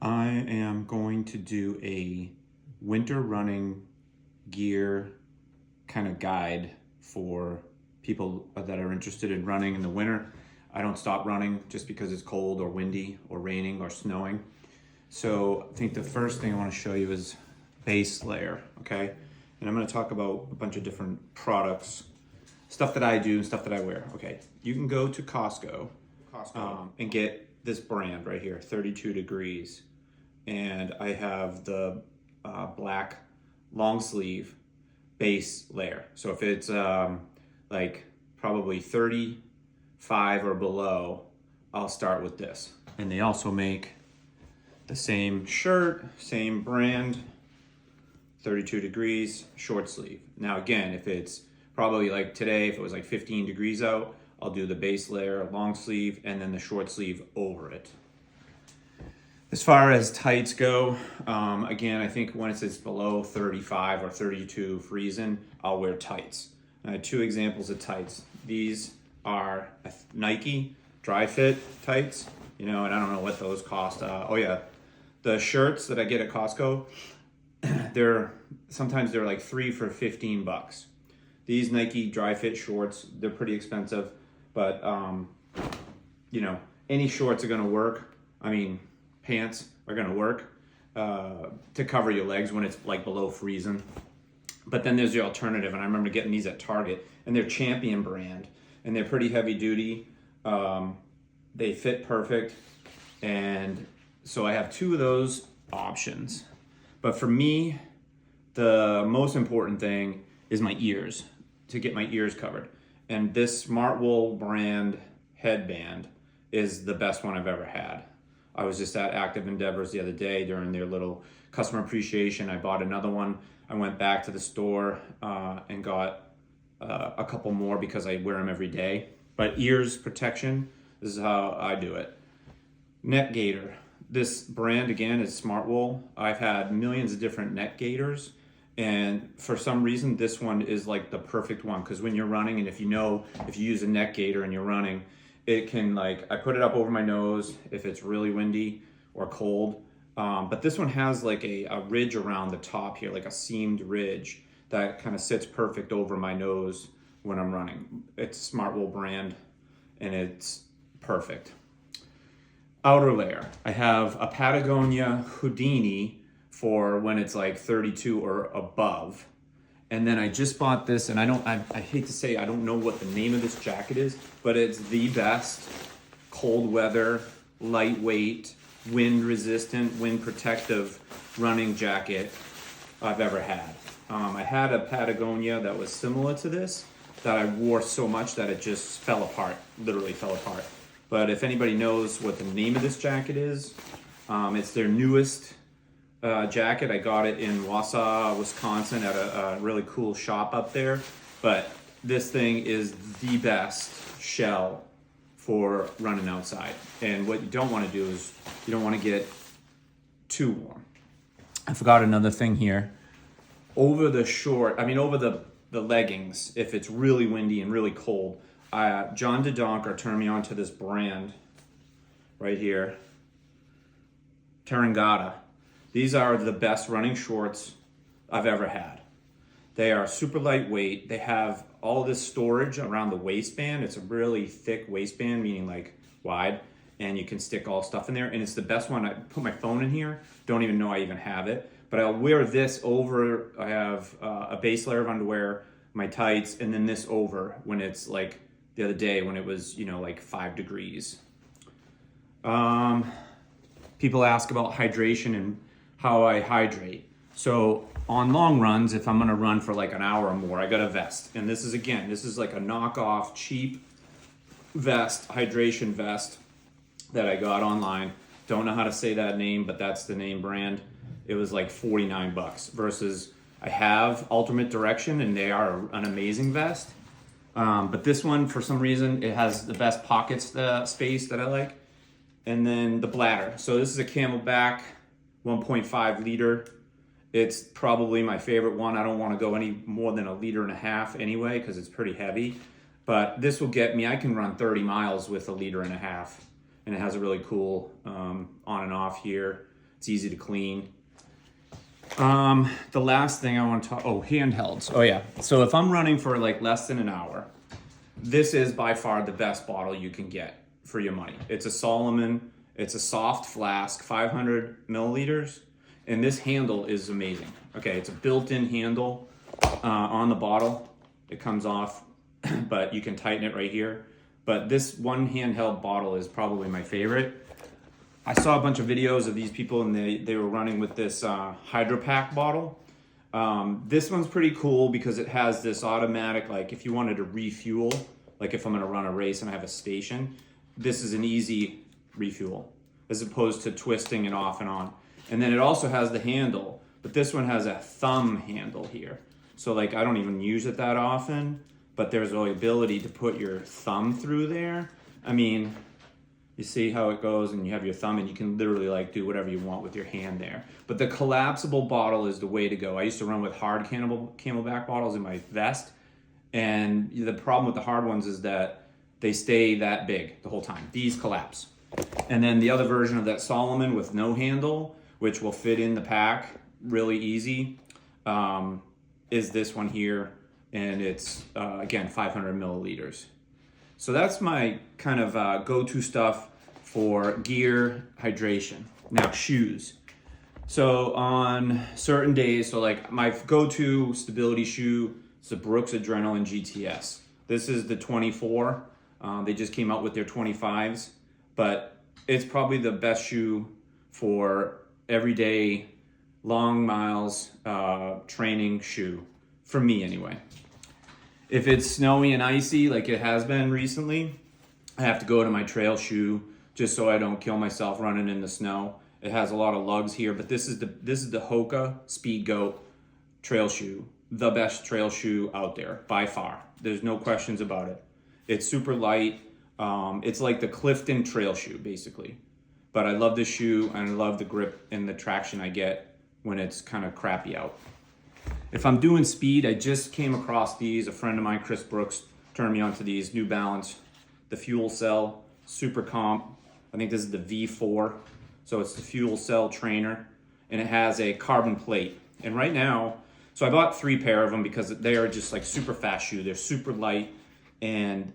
I am going to do a winter running gear kind of guide for people that are interested in running in the winter. I don't stop running just because it's cold or windy or raining or snowing. So I think the first thing I want to show you is base layer, okay? And I'm going to talk about a bunch of different products, stuff that I do and stuff that I wear. Okay, you can go to Costco, and get this brand right here, 32 degrees. And I have the black long sleeve base layer. So if it's like probably 35 or below, I'll start with this. And they also make the same shirt, same brand, 32 degrees, short sleeve. Now again, if it's probably like today, if it was like 15 degrees out, I'll do the base layer, long sleeve, and then the short sleeve over it. As far as tights go, again, I think once it's below 35 or 32 freezing, I'll wear tights. I have two examples of tights. These are Nike dry fit tights, and I don't know what those cost. Oh yeah, the shirts that I get at Costco, sometimes they're like 3 for $15. These Nike dry fit shorts, they're pretty expensive, but any shorts are gonna work. Pants are gonna work to cover your legs when it's like below freezing. But then there's the alternative, and I remember getting these at Target, and they're Champion brand, and they're pretty heavy duty. They fit perfect, and so I have two of those options. But for me, the most important thing is my ears, to get my ears covered. And this Smart Wool brand headband is the best one I've ever had. I was just at Active Endeavors the other day during their little customer appreciation. I bought another one. I went back to the store and got a couple more because I wear them every day. But ears protection, this is how I do it. Neck gaiter. This brand again is Smart Wool. I've had millions of different neck gaiters, and for some reason this one is like the perfect one, because when you're running, and if you use a neck gaiter and you're running, it can, I put it up over my nose if it's really windy or cold. But this one has like a ridge around the top here, like a seamed ridge that kind of sits perfect over my nose when I'm running. It's Smart Wool brand, and it's perfect. Outer layer. I have a Patagonia Houdini for when it's like 32 or above. And then I just bought this, and I hate to say, I don't know what the name of this jacket is, but it's the best cold weather, lightweight, wind resistant, wind protective running jacket I've ever had. I had a Patagonia that was similar to this that I wore so much that it just fell apart, literally fell apart. But if anybody knows what the name of this jacket is, it's their newest jacket. I got it in Wausau, Wisconsin at a really cool shop up there. But this thing is the best shell for running outside. And what you don't want to do is you don't want to get too warm. I forgot another thing here. Over the leggings, if it's really windy and really cold, John DeDonker turned me on to this brand right here, Tarangata. These are the best running shorts I've ever had. They are super lightweight. They have all this storage around the waistband. It's a really thick waistband, meaning like wide, and you can stick all stuff in there. And it's the best one. I put my phone in here. Don't even know I even have it. But I'll wear this over. I have a base layer of underwear, my tights, and then this over when it's like the other day when it was, like 5 degrees. People ask about hydration and how I hydrate. So on long runs, if I'm gonna run for like an hour or more, I got a vest. And this is like a knockoff, cheap vest, hydration vest that I got online. Don't know how to say that name, but that's the name brand. It was like $49 versus I have Ultimate Direction, and they are an amazing vest. But this one, for some reason, it has the best pockets space that I like. And then the bladder. So this is a Camelback 1.5 liter. It's probably my favorite one. I don't want to go any more than 1.5 liters anyway, because it's pretty heavy. But this will get me, I can run 30 miles with 1.5 liters. And it has a really cool on and off here. It's easy to clean. The last thing I want to talk, handhelds. Oh yeah. So if I'm running for like less than an hour, this is by far the best bottle you can get for your money. It's a Solomon, it's a soft flask, 500 milliliters, and this handle is amazing. Okay, it's a built-in handle on the bottle. It comes off, but you can tighten it right here. But this one handheld bottle is probably my favorite. I saw a bunch of videos of these people and they were running with this Hydro Pack bottle. This one's pretty cool because it has this automatic, like if you wanted to refuel, like if I'm gonna run a race and I have a station, this is an easy refuel as opposed to twisting it off and on. And then it also has the handle, but this one has a thumb handle here. So like I don't even use it that often, but there's the ability to put your thumb through there. I mean, you see how it goes and you have your thumb and you can literally like do whatever you want with your hand there. But the collapsible bottle is the way to go. I used to run with hard Camelback bottles in my vest. And the problem with the hard ones is that they stay that big the whole time. These collapse. And then the other version of that Solomon with no handle, which will fit in the pack really easy, is this one here. And it's, again, 500 milliliters. So that's my kind of go-to stuff for gear, hydration. Now, shoes. So on certain days, so like my go-to stability shoe is the Brooks Adrenaline GTS. This is the 24. They just came out with their 25s, but it's probably the best shoe for everyday long miles training shoe, for me anyway. If it's snowy and icy like it has been recently, I have to go to my trail shoe just so I don't kill myself running in the snow. It has a lot of lugs here, but this is the Hoka Speed Goat trail shoe, the best trail shoe out there by far. There's no questions about it. It's super light. It's like the Clifton trail shoe basically. But I love this shoe and I love the grip and the traction I get when it's kind of crappy out. If I'm doing speed, I just came across these. A friend of mine, Chris Brooks, turned me onto these New Balance, the Fuel Cell Super Comp. I think this is the V4. So it's the Fuel Cell trainer and it has a carbon plate. And right now, so I bought 3 pair of them because they are just like super fast shoe. They're super light and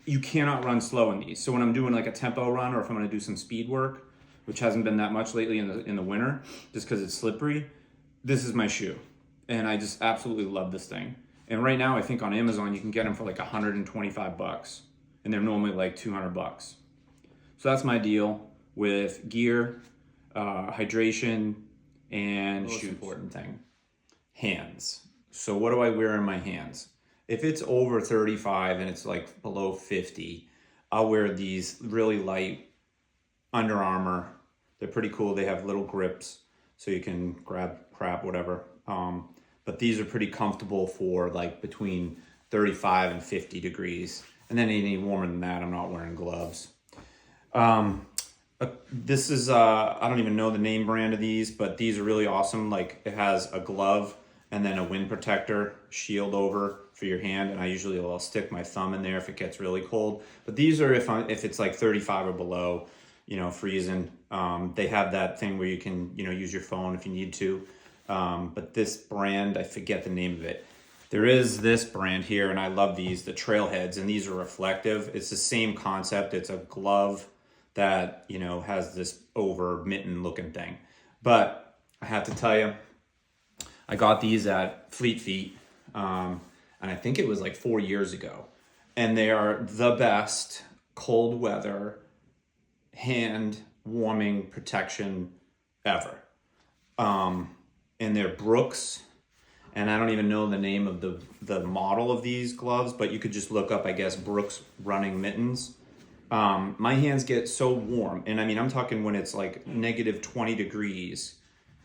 you cannot run slow in these. So when I'm doing like a tempo run or if I'm gonna do some speed work, which hasn't been that much lately in the winter, just because it's slippery, this is my shoe. And I just absolutely love this thing. And right now, I think on Amazon, you can get them for like $125. And they're normally like $200. So that's my deal with gear, hydration, and most important thing, hands. So what do I wear in my hands? If it's over 35 and it's like below 50, I'll wear these really light Under Armour. They're pretty cool. They have little grips so you can grab crap, whatever. But these are pretty comfortable for like between 35 and 50 degrees. And then any warmer than that, I'm not wearing gloves. This is, I don't even know the name brand of these, but these are really awesome. Like it has a glove and then a wind protector shield over for your hand. And I usually will stick my thumb in there if it gets really cold. But these are if it's like 35 or below, freezing. They have that thing where you can, use your phone if you need to. But this brand, I forget the name of it. There is this brand here, and I love these, the Trailheads, and these are reflective. It's the same concept. It's a glove that, has this over mitten looking thing. But I have to tell you, I got these at Fleet Feet, and I think it was like 4 years ago. And they are the best cold weather hand warming protection ever. And they're Brooks, and I don't even know the name of the model of these gloves, but you could just look up, I guess, Brooks running mittens. My hands get so warm, and I mean, I'm talking when it's like negative 20 degrees,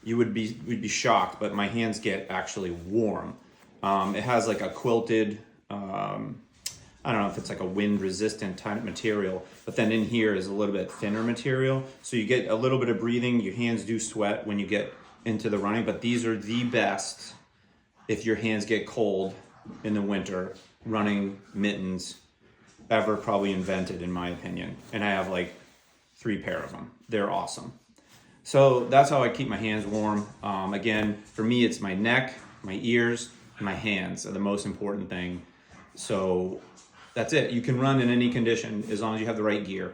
we'd be shocked, but my hands get actually warm. It has like a quilted, I don't know if it's like a wind resistant type material, but then in here is a little bit thinner material. So you get a little bit of breathing. Your hands do sweat when you get into the running, but these are the best if your hands get cold in the winter, running mittens ever probably invented, in my opinion. And I have like 3 pair of them. They're awesome. So that's how I keep my hands warm. Again, for me, it's my neck, my ears, and my hands are the most important thing. So that's it. You can run in any condition as long as you have the right gear.